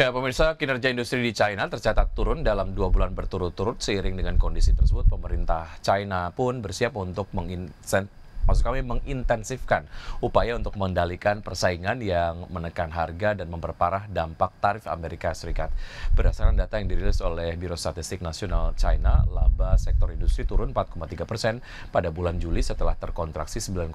Ya, pemirsa, kinerja industri di China tercatat turun dalam 2 bulan berturut-turut. Seiring dengan kondisi tersebut, pemerintah China pun bersiap untuk mengintensifkan upaya untuk mengendalikan persaingan yang menekan harga dan memperparah dampak tarif Amerika Serikat. Berdasarkan data yang dirilis oleh Biro Statistik Nasional China, laba sektor industri turun 4,3% pada bulan Juli setelah terkontraksi 9,1%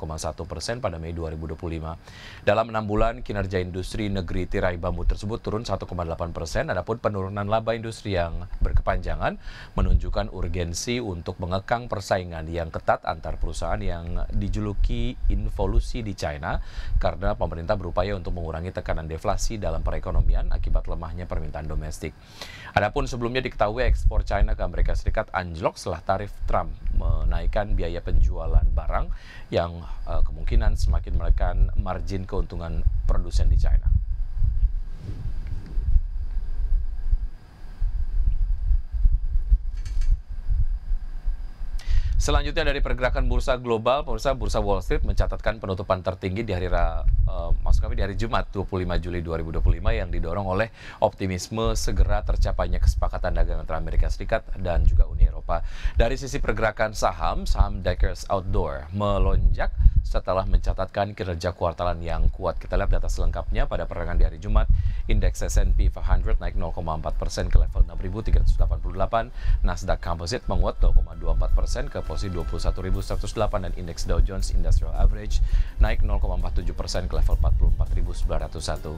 pada Mei 2025. Dalam 6 bulan, kinerja industri negeri tirai bambu tersebut turun 1,8%, adapun penurunan laba industri yang berkepanjangan menunjukkan urgensi untuk mengekang persaingan yang ketat antar perusahaan yang dijuluki involusi di China karena pemerintah berupaya untuk mengurangi tekanan deflasi dalam perekonomian akibat lemahnya permintaan domestik. Adapun sebelumnya diketahui ekspor China ke Amerika Serikat anjlok setelah tarif Trump menaikkan biaya penjualan barang yang kemungkinan semakin menekan margin keuntungan produsen di China. Selanjutnya dari pergerakan bursa global, pemirsa, bursa Wall Street mencatatkan penutupan tertinggi di hari Jumat 25 Juli 2025 yang didorong oleh optimisme segera tercapainya kesepakatan dagang antara Amerika Serikat dan juga Uni Eropa. Dari sisi pergerakan saham Deckers Outdoor melonjak setelah mencatatkan kinerja kuartalan yang kuat. Kita lihat data selengkapnya pada perdagangan di hari Jumat. Indeks S&P 500 naik 0,4% ke level 6.388. Nasdaq Composite menguat 0,24% ke posisi 21.108 dan indeks Dow Jones Industrial Average naik 0,47% ke level 44.901.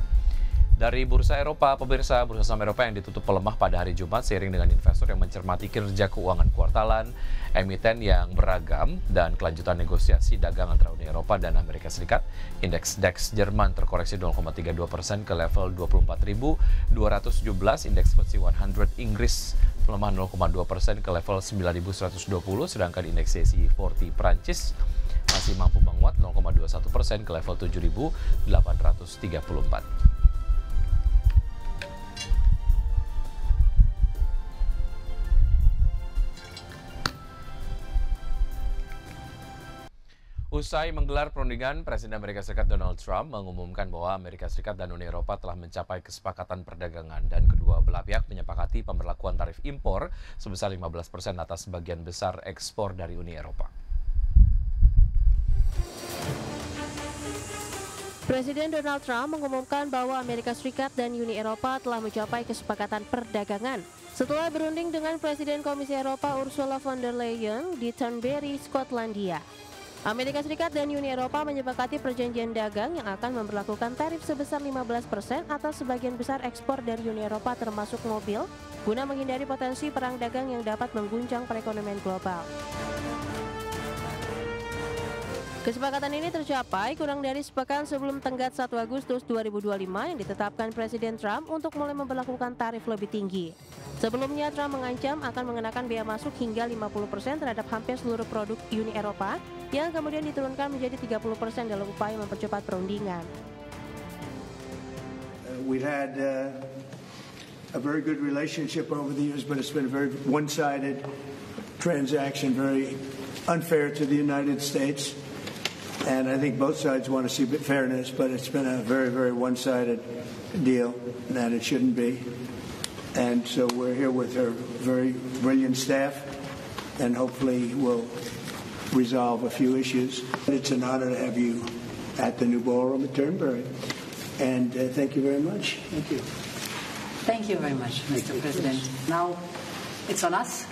Dari bursa Eropa, pemirsa, bursa saham Eropa yang ditutup melemah pada hari Jumat seiring dengan investor yang mencermati kinerja keuangan kuartalan, emiten yang beragam, dan kelanjutan negosiasi dagang antara Uni Eropa dan Amerika Serikat. Indeks DAX Jerman terkoreksi 0,32% ke level 24.217, indeks FTSE 100 Inggris melemah 0,2% ke level 9.120, sedangkan indeks CAC 40 Prancis masih mampu menguat 0,21% ke level 7.834. Usai menggelar perundingan, Presiden Amerika Serikat Donald Trump mengumumkan bahwa Amerika Serikat dan Uni Eropa telah mencapai kesepakatan perdagangan dan kedua belah pihak menyepakati pemberlakuan tarif impor sebesar 15% atas sebagian besar ekspor dari Uni Eropa. Presiden Donald Trump mengumumkan bahwa Amerika Serikat dan Uni Eropa telah mencapai kesepakatan perdagangan setelah berunding dengan Presiden Komisi Eropa Ursula von der Leyen di Turnberry, Skotlandia. Amerika Serikat dan Uni Eropa menyepakati perjanjian dagang yang akan memberlakukan tarif sebesar 15% atas sebagian besar ekspor dari Uni Eropa termasuk mobil, guna menghindari potensi perang dagang yang dapat mengguncang perekonomian global. Kesepakatan ini tercapai kurang dari sepekan sebelum tenggat 1 Agustus 2025 yang ditetapkan Presiden Trump untuk mulai memberlakukan tarif lebih tinggi. Sebelumnya, Trump mengancam akan mengenakan bea masuk hingga 50% terhadap hampir seluruh produk Uni Eropa yang kemudian diturunkan menjadi 30% dalam upaya mempercepat perundingan. We've had a very good relationship over the years, but it's been a very one-sided transaction, very unfair to the United States. And I think both sides want to see fairness, but it's been a very, very one-sided deal that it shouldn't be. And so we're here with our very brilliant staff, and hopefully we'll resolve a few issues. It's an honor to have you at the new ballroom at Turnberry. And thank you very much. Thank you. Thank you very much, Mr. President. Now it's on us,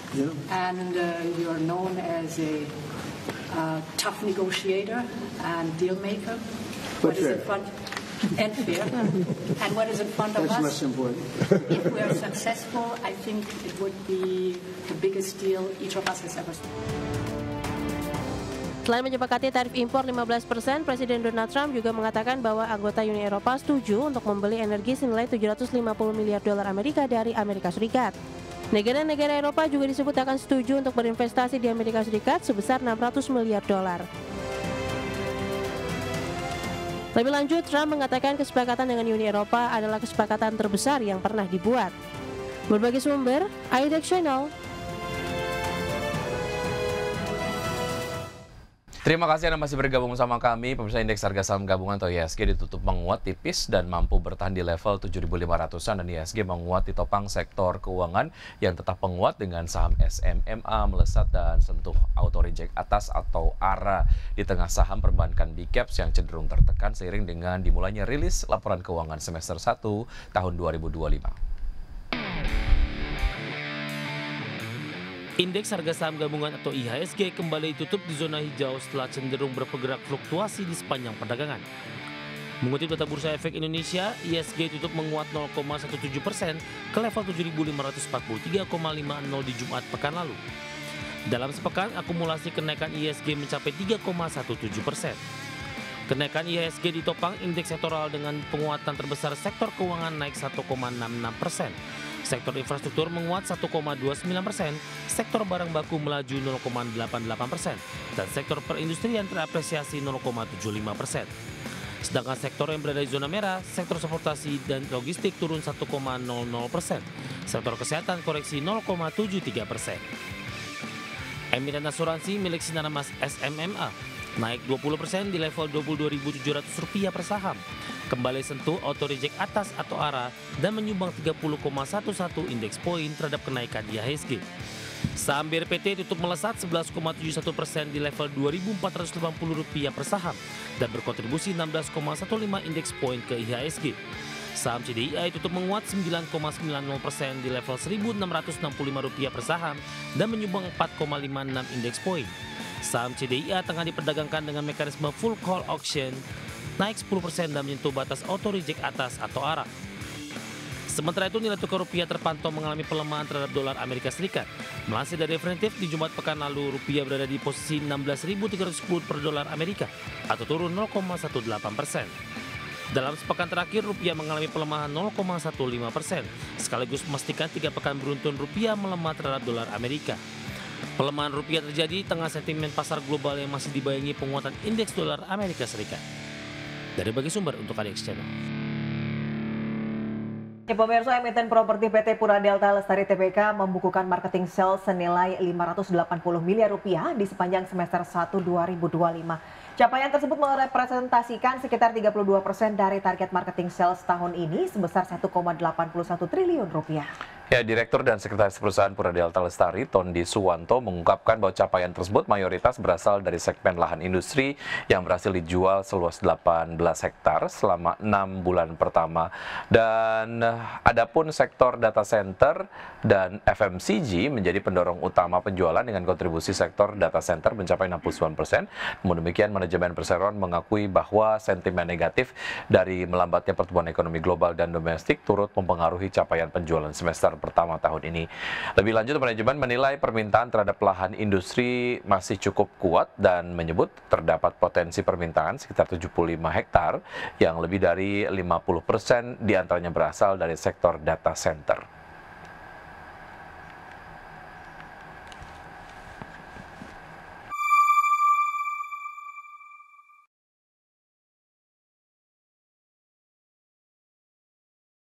and you are known as a tough negotiator and deal maker. But fair. And fair. And what is in front of That's us? most important. If we are successful, I think it would be the biggest deal each of us has ever seen. Selain menyepakati tarif impor 15%, Presiden Donald Trump juga mengatakan bahwa anggota Uni Eropa setuju untuk membeli energi senilai $750 miliar Amerika dari Amerika Serikat. Negara-negara Eropa juga disebut akan setuju untuk berinvestasi di Amerika Serikat sebesar $600 miliar. Lebih lanjut, Trump mengatakan kesepakatan dengan Uni Eropa adalah kesepakatan terbesar yang pernah dibuat. Berbagai sumber, iDex Channel. Terima kasih Anda masih bergabung sama kami. Pemirsa, indeks harga saham gabungan atau IHSG ditutup menguat tipis dan mampu bertahan di level 7.500-an, dan IHSG menguat ditopang sektor keuangan yang tetap menguat dengan saham SMMA melesat dan sentuh auto reject atas atau ARA di tengah saham perbankan big caps yang cenderung tertekan seiring dengan dimulainya rilis laporan keuangan semester 1 tahun 2025. Indeks harga saham gabungan atau IHSG kembali tutup di zona hijau setelah cenderung bergerak fluktuasi di sepanjang perdagangan. Mengutip data Bursa Efek Indonesia, IHSG tutup menguat 0,17% ke level 7.543,50 di Jumat pekan lalu. Dalam sepekan, akumulasi kenaikan IHSG mencapai 3,17%. Kenaikan IHSG ditopang indeks sektoral dengan penguatan terbesar sektor keuangan naik 1,66%. Sektor infrastruktur menguat 1,29%, sektor barang baku melaju 0,88%, dan sektor perindustrian terapresiasi 0,75%. Sedangkan sektor yang berada di zona merah, sektor transportasi dan logistik turun 1,00%, sektor kesehatan koreksi 0,73%. Emiten asuransi milik Sinarmas SMMA naik 20% di level Rp22.700 per saham, kembali sentuh auto reject atas atau ARA dan menyumbang 30,11 indeks poin terhadap kenaikan IHSG. Saham BRPT tutup melesat 11,71% di level Rp2.480 per saham dan berkontribusi 16,15 indeks poin ke IHSG. Saham CDIA tutup menguat 9,90% di level Rp1.665 per saham dan menyumbang 4,56 indeks poin. Saham CDIA tengah diperdagangkan dengan mekanisme full call auction, naik 10% dan menyentuh batas auto reject atas atau ARA. Sementara itu, nilai tukar rupiah terpantau mengalami pelemahan terhadap dolar Amerika Serikat. Melansir dari Refinitiv, di Jumat pekan lalu rupiah berada di posisi 16.310 per dolar Amerika atau turun 0,18%. Dalam sepekan terakhir, rupiah mengalami pelemahan 0,15%, sekaligus memastikan 3 pekan beruntun rupiah melemah terhadap dolar Amerika. Pelemahan rupiah terjadi tengah sentimen pasar global yang masih dibayangi penguatan indeks dolar Amerika Serikat. Dari berbagai sumber untuk ADX Channel. Pemirsa, emiten properti PT Pura Delta Lestari Tbk membukukan marketing sales senilai Rp580 miliar di sepanjang semester 1 2025. Capaian tersebut merepresentasikan sekitar 32% dari target marketing sales tahun ini sebesar Rp1,81 triliun. Ya, Direktur dan Sekretaris Perusahaan Pura Delta Lestari, Tondi Suwanto, mengungkapkan bahwa capaian tersebut mayoritas berasal dari segmen lahan industri yang berhasil dijual seluas 18 hektar selama 6 bulan pertama. Dan adapun sektor data center dan FMCG menjadi pendorong utama penjualan dengan kontribusi sektor data center mencapai 69%. Namun demikian, manajemen perseroan mengakui bahwa sentimen negatif dari melambatnya pertumbuhan ekonomi global dan domestik turut mempengaruhi capaian penjualan semester pertama tahun ini. Lebih lanjut, manajemen menilai permintaan terhadap lahan industri masih cukup kuat dan menyebut terdapat potensi permintaan sekitar 75 hektar yang lebih dari 50% diantaranya berasal dari sektor data center.